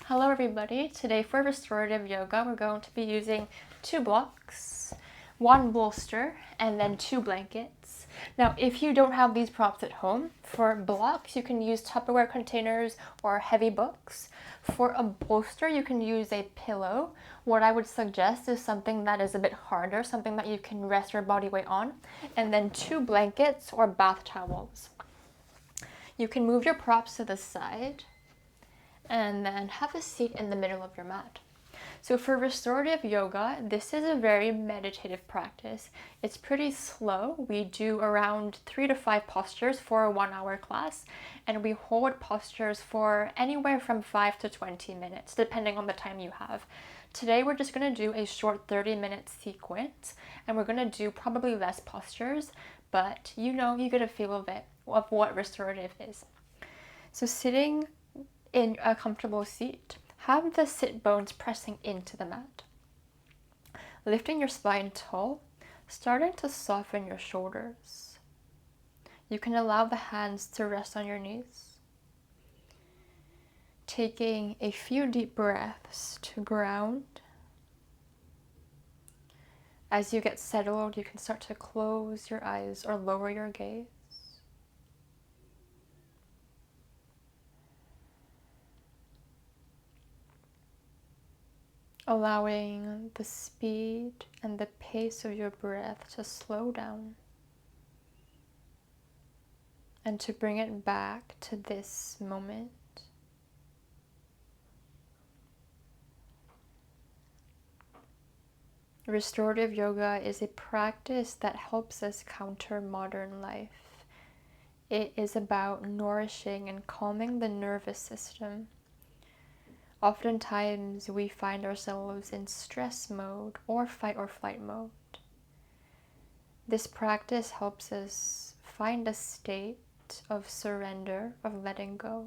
Hello everybody. Today for restorative yoga, we're going to be using 2 blocks, 1 bolster, and then 2 blankets. Now, if you don't have these props at home, for blocks you can use Tupperware containers or heavy books. For a bolster, you can use a pillow. What I would suggest is something that is a bit harder, something that you can rest your body weight on, and then 2 blankets or bath towels. You can move your props to the side and then have a seat in the middle of your mat. So for restorative yoga, this is a very meditative practice. It's pretty slow. We do around 3 to 5 postures for a 1-hour class, and we hold postures for anywhere from 5 to 20 minutes, depending on the time you have. Today we're just going to do a short 30-minute sequence, and we're going to do probably less postures, but you get a feel of it, of what restorative is. So sitting in a comfortable seat, have the sit bones pressing into the mat. Lifting your spine tall, starting to soften your shoulders. You can allow the hands to rest on your knees. Taking a few deep breaths to ground. As you get settled, you can start to close your eyes or lower your gaze. Allowing the speed and the pace of your breath to slow down and to bring it back to this moment. Restorative yoga is a practice that helps us counter modern life. It is about nourishing and calming the nervous system. Oftentimes we find ourselves in stress mode or fight or flight mode. This practice helps us find a state of surrender, of letting go,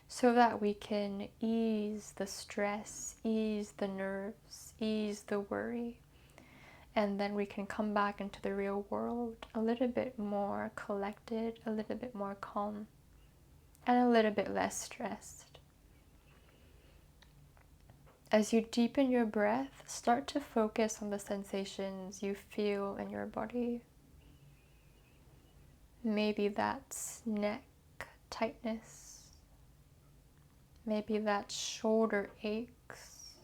so that we can ease the stress, ease the nerves, ease the worry, and then we can come back into the real world a little bit more collected, a little bit more calm, and a little bit less stressed. As you deepen your breath, start to focus on the sensations you feel in your body. Maybe that's neck tightness. Maybe that's shoulder aches.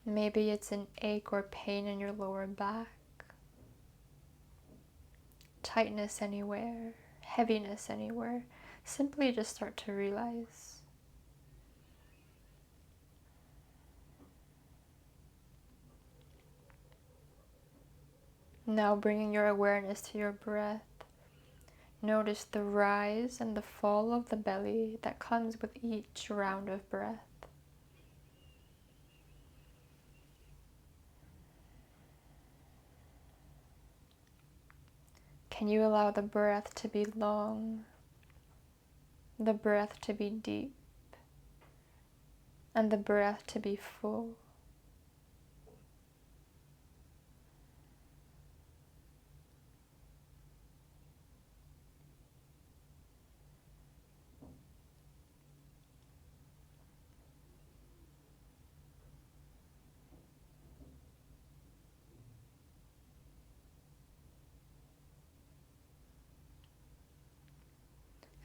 Maybe it's an ache or pain in your lower back. Tightness anywhere, heaviness anywhere. Simply just start to realize. Now bringing your awareness to your breath, notice the rise and the fall of the belly that comes with each round of breath. Can you allow the breath to be long, the breath to be deep, and the breath to be full?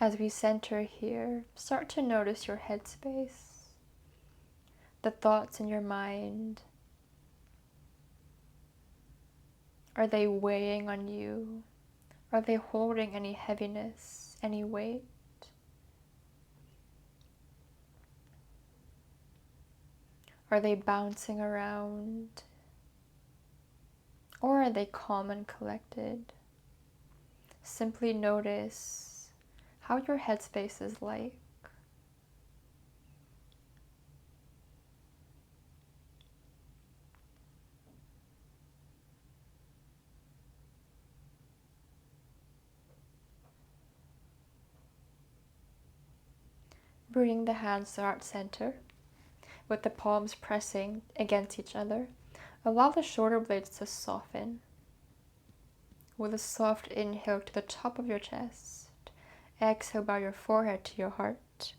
As we center here, start to notice your headspace, the thoughts in your mind. Are they weighing on you? Are they holding any heaviness, any weight? Are they bouncing around? Or are they calm and collected? Simply notice how your headspace is like. Bring the hands to heart center, with the palms pressing against each other. Allow the shoulder blades to soften. With a soft inhale to the top of your chest, Exhale, bow your forehead to your heart,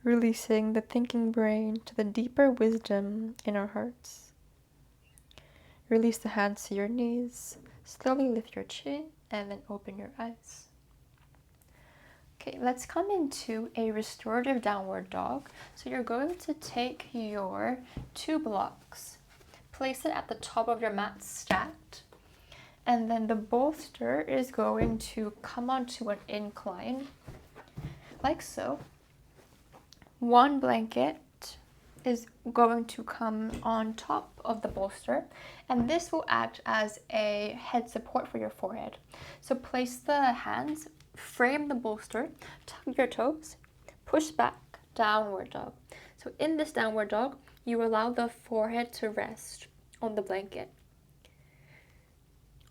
releasing the thinking brain to the deeper wisdom in our hearts. Release the hands to your knees, slowly lift your chin, and then open your eyes. Okay, let's come into a restorative downward dog. So you're going to take your 2 blocks, place it at the top of your mat stacked, and then the bolster is going to come onto an incline, like so. One blanket is going to come on top of the bolster, and this will act as a head support for your forehead. So place the hands, frame the bolster, tuck your toes, push back, downward dog. So in this downward dog, you allow the forehead to rest on the blanket,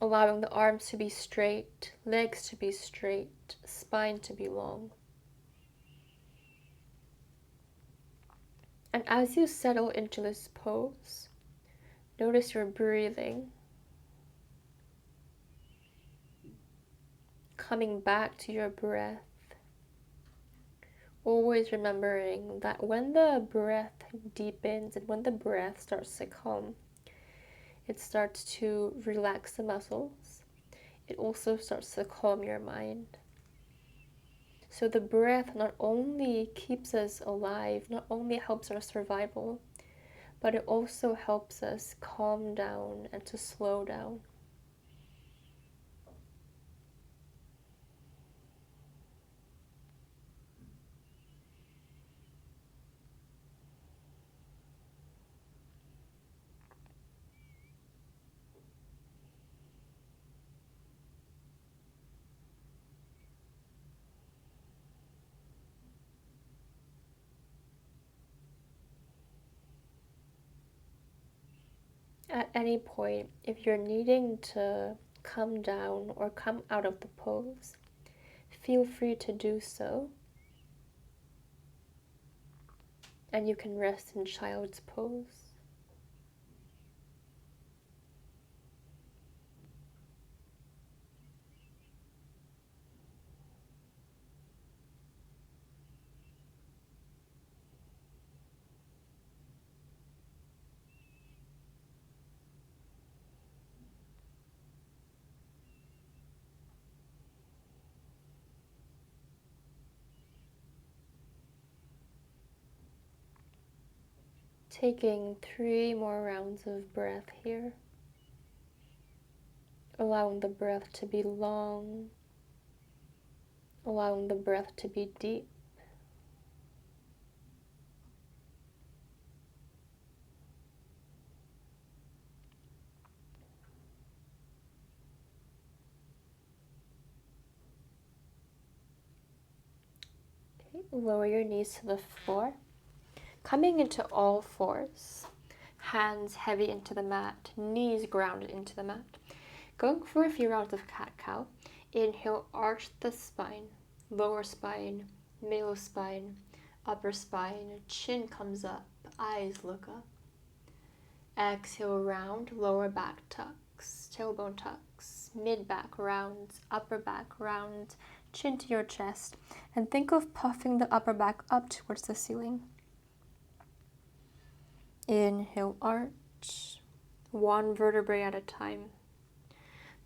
allowing the arms to be straight, legs to be straight, spine to be long. And as you settle into this pose, notice your breathing, coming back to your breath, always remembering that when the breath deepens and when the breath starts to come, it starts to relax the muscles. It also starts to calm your mind. So the breath not only keeps us alive, not only helps our survival, but it also helps us calm down and to slow down. At any point, if you're needing to come down or come out of the pose, feel free to do so. And you can rest in child's pose. Taking 3 more rounds of breath here, allowing the breath to be long, allowing the breath to be deep. Okay, lower your knees to the floor, coming into all fours, hands heavy into the mat, knees grounded into the mat. Going for a few rounds of cat-cow. Inhale, arch the spine, lower spine, middle spine, upper spine, chin comes up, eyes look up. Exhale, round, lower back tucks, tailbone tucks, mid back rounds, upper back rounds, chin to your chest, and think of puffing the upper back up towards the ceiling. Inhale, arch, one vertebrae at a time,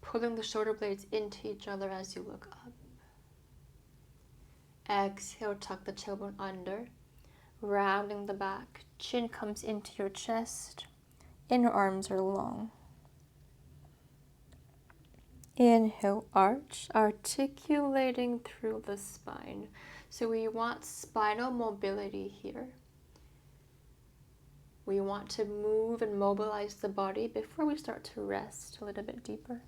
pulling the shoulder blades into each other as you look up. Exhale, tuck the tailbone under, rounding the back, chin comes into your chest, inner arms are long. Inhale, arch, articulating through the spine. So we want spinal mobility here. We want to move and mobilize the body before we start to rest a little bit deeper.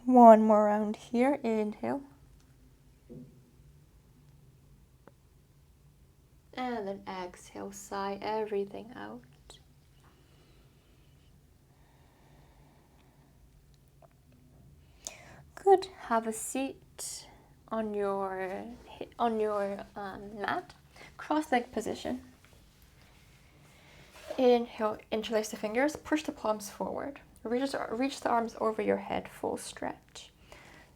One more round here, inhale. And then exhale, sigh everything out. Good. Have a seat on your mat, cross-leg position. Inhale, interlace the fingers, push the palms forward. Reach the arms over your head, full stretch.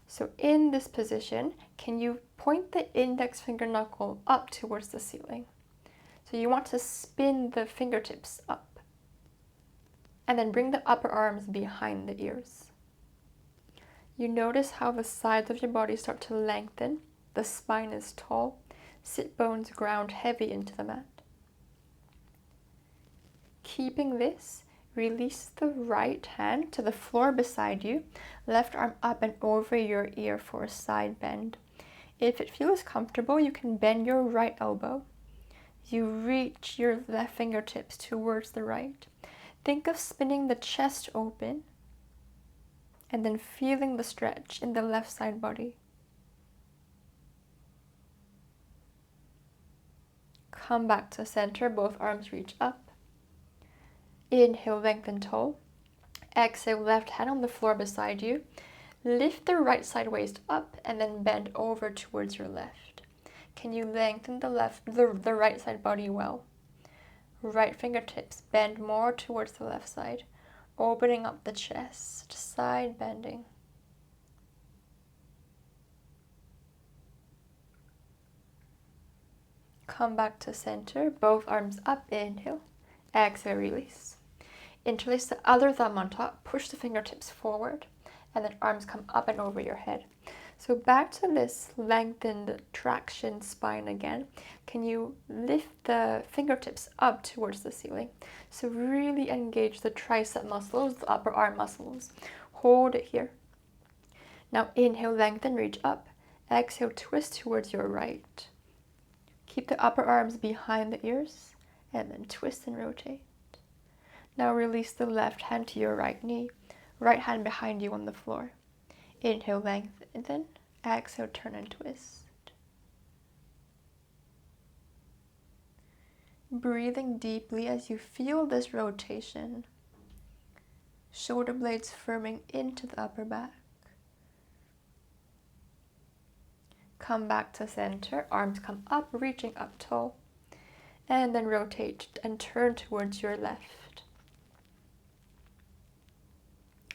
So in this position, can you point the index finger knuckle up towards the ceiling? So you want to spin the fingertips up and then bring the upper arms behind the ears. You notice how the sides of your body start to lengthen, the spine is tall, sit bones ground heavy into the mat. Keeping this, release the right hand to the floor beside you, left arm up and over your ear for a side bend. If it feels comfortable, you can bend your right elbow. You reach your left fingertips towards the right. Think of spinning the chest open and then feeling the stretch in the left side body. Come back to center, both arms reach up. Inhale, lengthen tall. Exhale, left hand on the floor beside you. Lift the right side waist up and then bend over towards your left. Can you lengthen the right side body well? Right fingertips bend more towards the left side, opening up the chest, side bending. Come back to center, both arms up, inhale. Exhale, release. Interlace the other thumb on top, push the fingertips forward, and then arms come up and over your head. So back to this lengthened traction spine again. Can you lift the fingertips up towards the ceiling? So really engage the tricep muscles, the upper arm muscles. Hold it here. Now inhale, lengthen, reach up. Exhale, twist towards your right. Keep the upper arms behind the ears, and then twist and rotate. Now release the left hand to your right knee, right hand behind you on the floor. Inhale, lengthen. Exhale, turn and twist. Breathing deeply as you feel this rotation. Shoulder blades firming into the upper back. Come back to center, arms come up, reaching up tall. And then rotate and turn towards your left.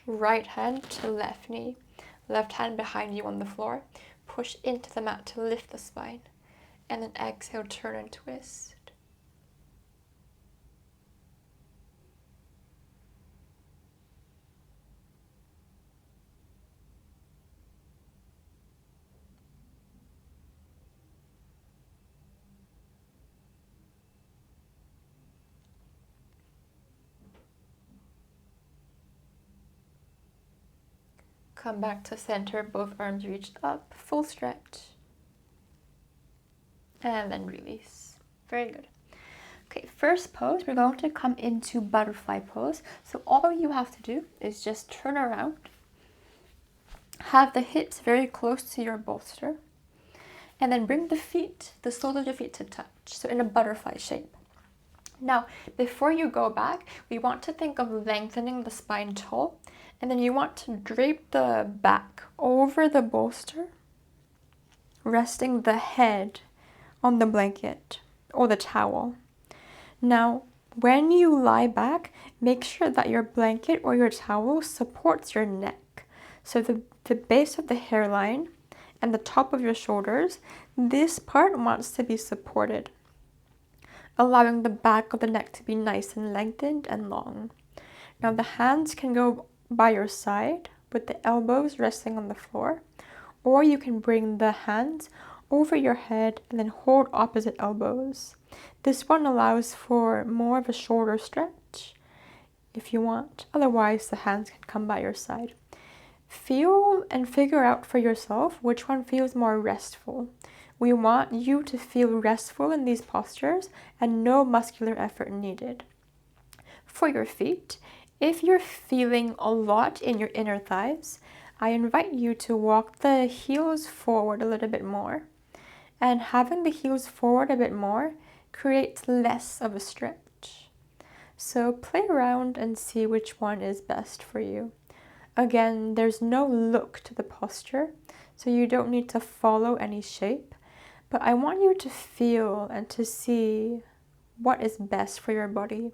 Right hand to left knee. Left hand behind you on the floor. Push into the mat to lift the spine. And then exhale, turn and twist. Come back to center, both arms reached up, full stretch. And then release. Very good. Okay, first pose, we're going to come into butterfly pose. So all you have to do is just turn around. Have the hips very close to your bolster. And then bring the feet, the soles of your feet to touch. So in a butterfly shape. Now, before you go back, we want to think of lengthening the spine tall. And then you want to drape the back over the bolster, resting the head on the blanket or the towel. Now, when you lie back, make sure that your blanket or your towel supports your neck. So the base of the hairline and the top of your shoulders, this part wants to be supported, allowing the back of the neck to be nice and lengthened and long. Now the hands can go by your side with the elbows resting on the floor, or you can bring the hands over your head and then hold opposite elbows. This one allows for more of a shoulder stretch if you want. Otherwise, the hands can come by your side. Feel and figure out for yourself which one feels more restful. We want you to feel restful in these postures and no muscular effort needed. For your feet, if you're feeling a lot in your inner thighs, I invite you to walk the heels forward a little bit more. And having the heels forward a bit more creates less of a stretch. So play around and see which one is best for you. Again, there's no look to the posture, so you don't need to follow any shape. But I want you to feel and to see what is best for your body.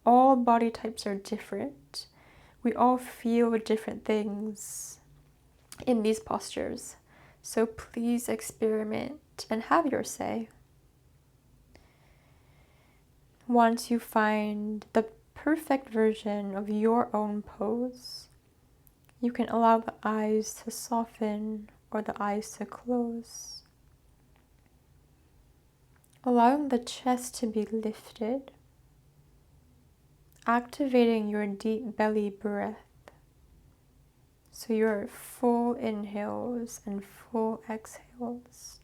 All body types are different. We all feel different things. in these postures. So please experiment and have your say. Once you find the perfect version of your own pose, you can allow the eyes to soften or the eyes to close, allowing the chest to be lifted, activating your deep belly breath. So your full inhales and full exhales.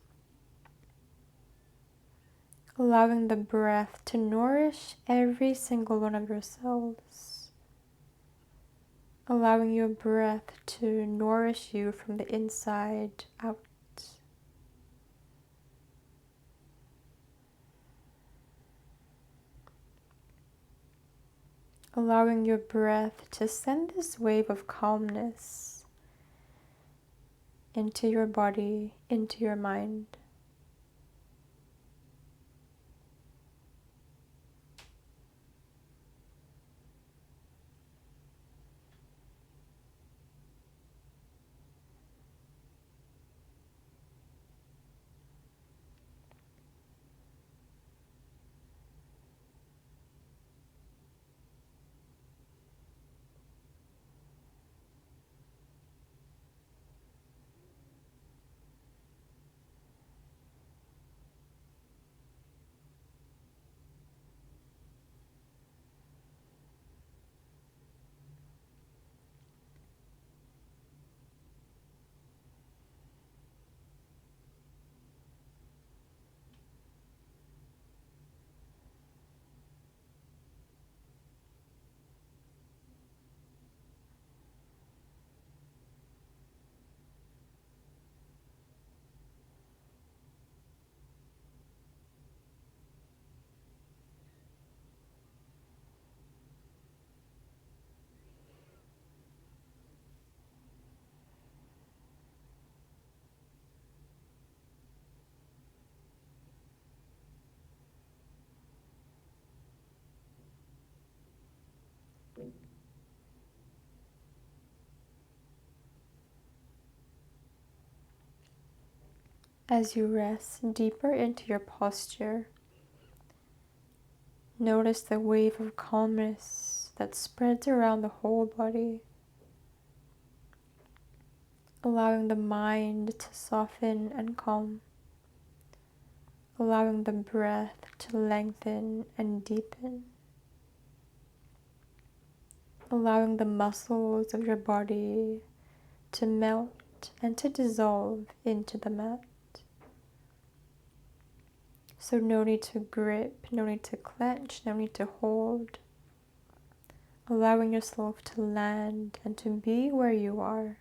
Allowing the breath to nourish every single one of your cells. Allowing your breath to nourish you from the inside out. Allowing your breath to send this wave of calmness into your body, into your mind. As you rest deeper into your posture, notice the wave of calmness that spreads around the whole body, allowing the mind to soften and calm, allowing the breath to lengthen and deepen, allowing the muscles of your body to melt and to dissolve into the mat. So no need to grip, no need to clench, no need to hold. Allowing yourself to land and to be where you are.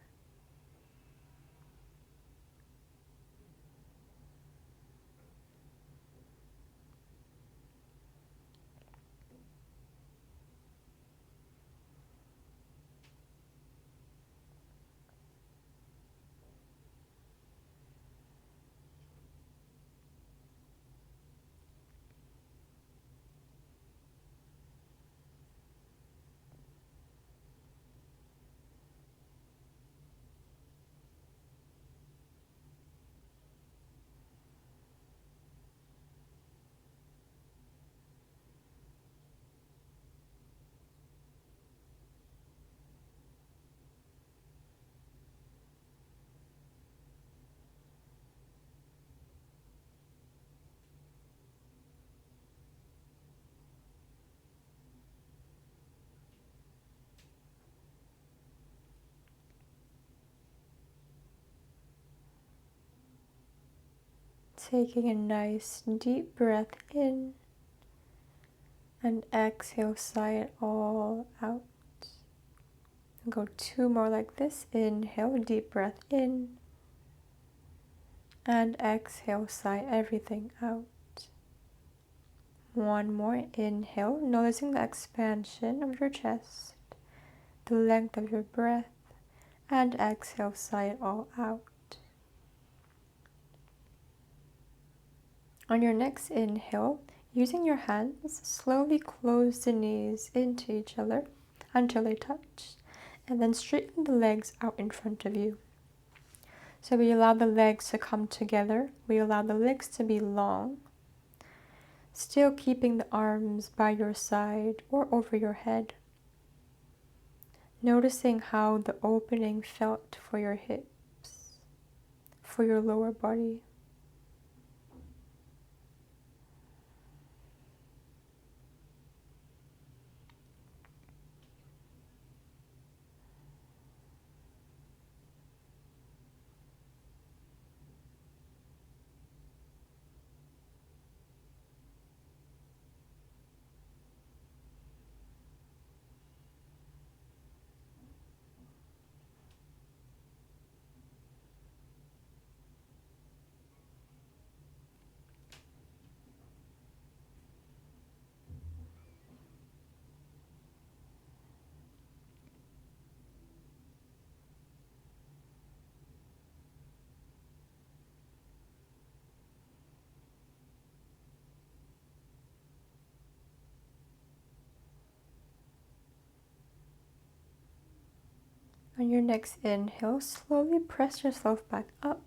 Taking a nice deep breath in and exhale, sigh it all out. And go 2 more like this. Inhale, deep breath in, and exhale, sigh everything out. 1 more. Inhale, noticing the expansion of your chest, the length of your breath, and exhale, sigh it all out. On your next inhale, using your hands, slowly close the knees into each other until they touch, and then straighten the legs out in front of you. So we allow the legs to come together. We allow the legs to be long. Still keeping the arms by your side or over your head. Noticing how the opening felt for your hips, for your lower body. On your next inhale, slowly press yourself back up.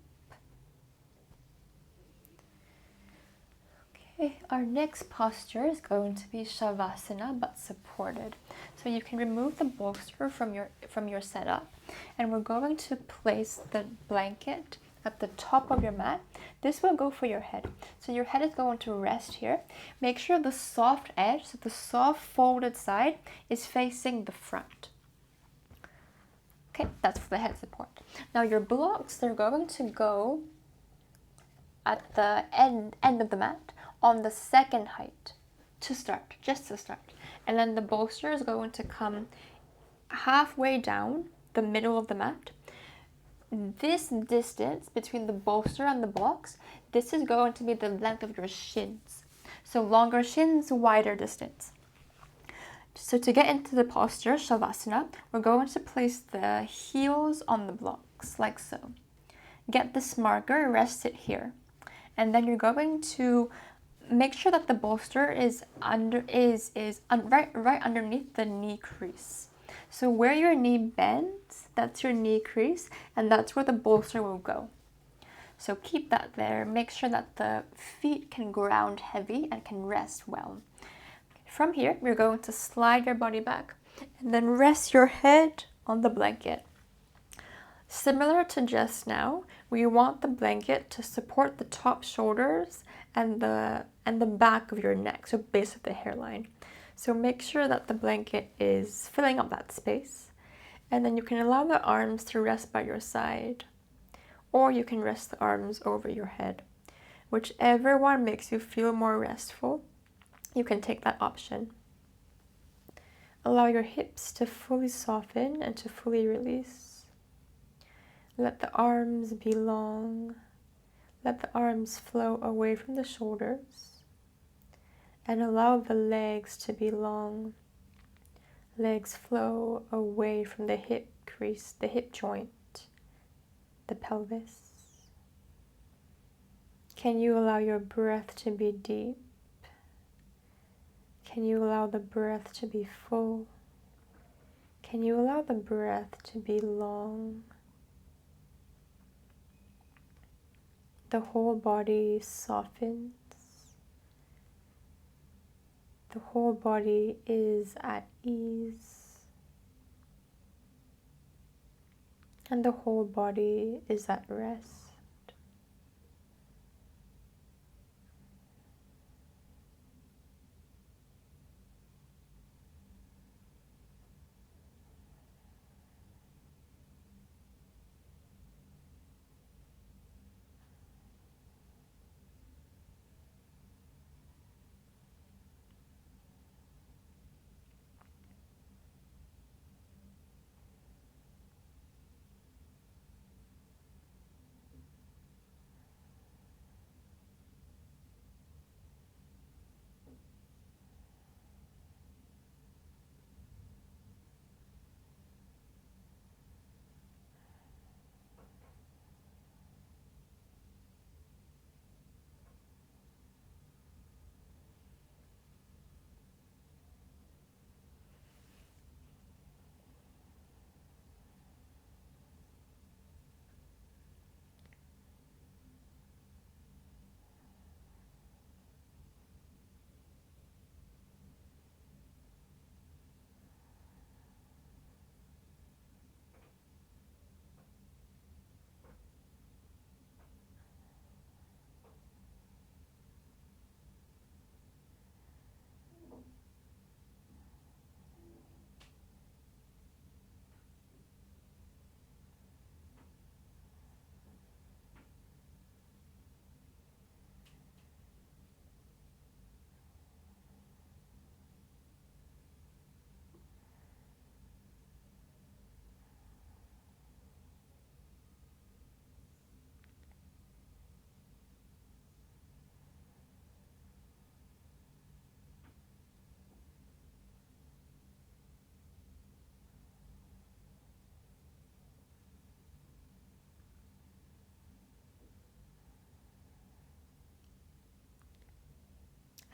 Okay, our next posture is going to be Shavasana, but supported. So you can remove the bolster from your setup, and we're going to place the blanket at the top of your mat. This will go for your head. So your head is going to rest here. Make sure the soft edge, so the soft folded side, is facing the front. Okay, that's for the head support. Now your blocks, they're going to go at the end of the mat on the second height to start, just to start. And then the bolster is going to come halfway down the middle of the mat. This distance between the bolster and the blocks, this is going to be the length of your shins. So longer shins, wider distance. So to get into the posture, Shavasana, we're going to place the heels on the blocks, like so. Get this marker, rest it here. And then you're going to make sure that the bolster is right underneath the knee crease. So where your knee bends, that's your knee crease, and that's where the bolster will go. So keep that there. Make sure that the feet can ground heavy and can rest well. From here, you're going to slide your body back and then rest your head on the blanket. Similar to just now, we want the blanket to support the top shoulders and the back of your neck, so base of the hairline. So make sure that the blanket is filling up that space. And then you can allow the arms to rest by your side, or you can rest the arms over your head. Whichever one makes you feel more restful, you can take that option. Allow your hips to fully soften and to fully release. Let the arms be long. Let the arms flow away from the shoulders. And allow the legs to be long. Legs flow away from the hip crease, the hip joint, the pelvis. Can you allow your breath to be deep? Can you allow the breath to be full? Can you allow the breath to be long? The whole body softens. The whole body is at ease. And the whole body is at rest.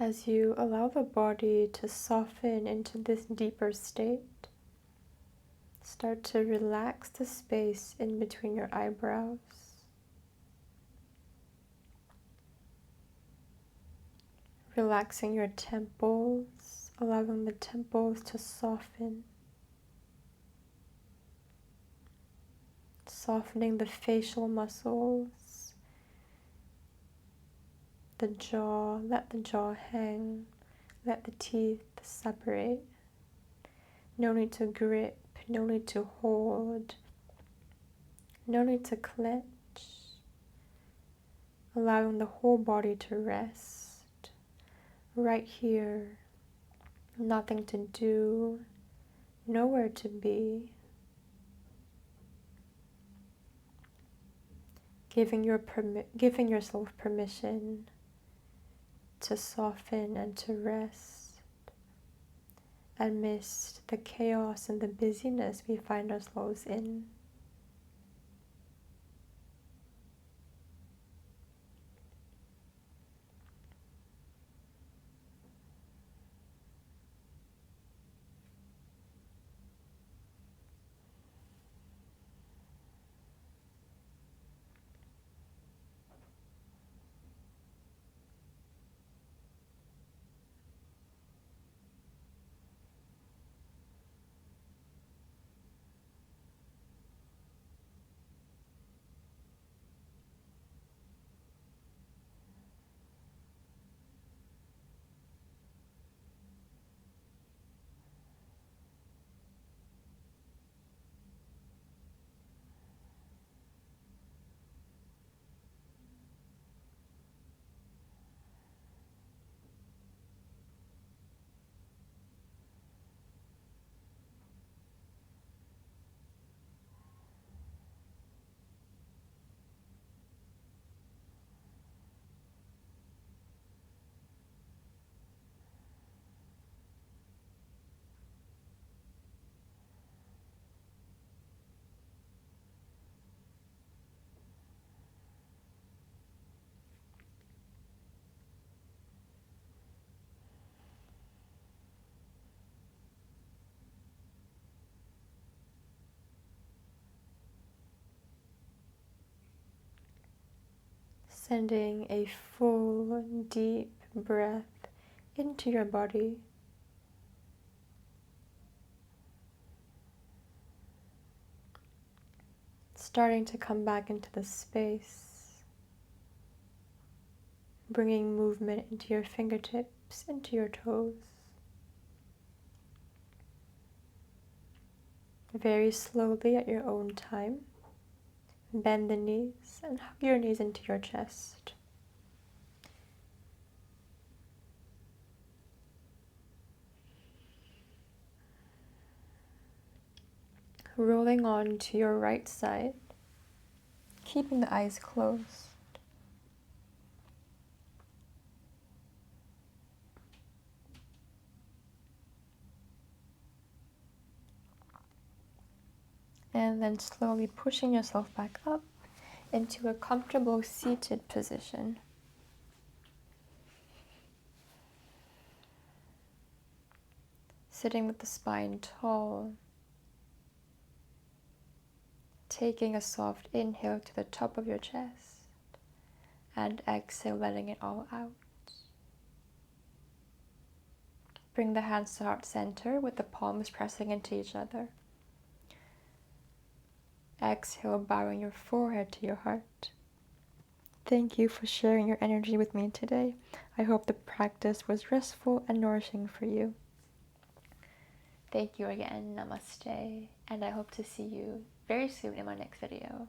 As you allow the body to soften into this deeper state, start to relax the space in between your eyebrows. Relaxing your temples, allowing the temples to soften. Softening the facial muscles, the jaw, let the jaw hang, let the teeth separate. No need to grip, no need to hold, no need to clench. Allowing the whole body to rest, right here, nothing to do, nowhere to be. Giving yourself permission to soften and to rest amidst the chaos and the busyness we find ourselves in. Sending a full, deep breath into your body. Starting to come back into the space. Bringing movement into your fingertips, into your toes. Very slowly at your own time. Bend the knees and hug your knees into your chest. Rolling on to your right side, keeping the eyes closed. And then slowly pushing yourself back up into a comfortable seated position. Sitting with the spine tall. Taking a soft inhale to the top of your chest. And exhale, letting it all out. Bring the hands to heart center with the palms pressing into each other. Exhale, bowing your forehead to your heart. Thank you for sharing your energy with me today. I hope the practice was restful and nourishing for you. Thank you again. Namaste. And I hope to see you very soon in my next video.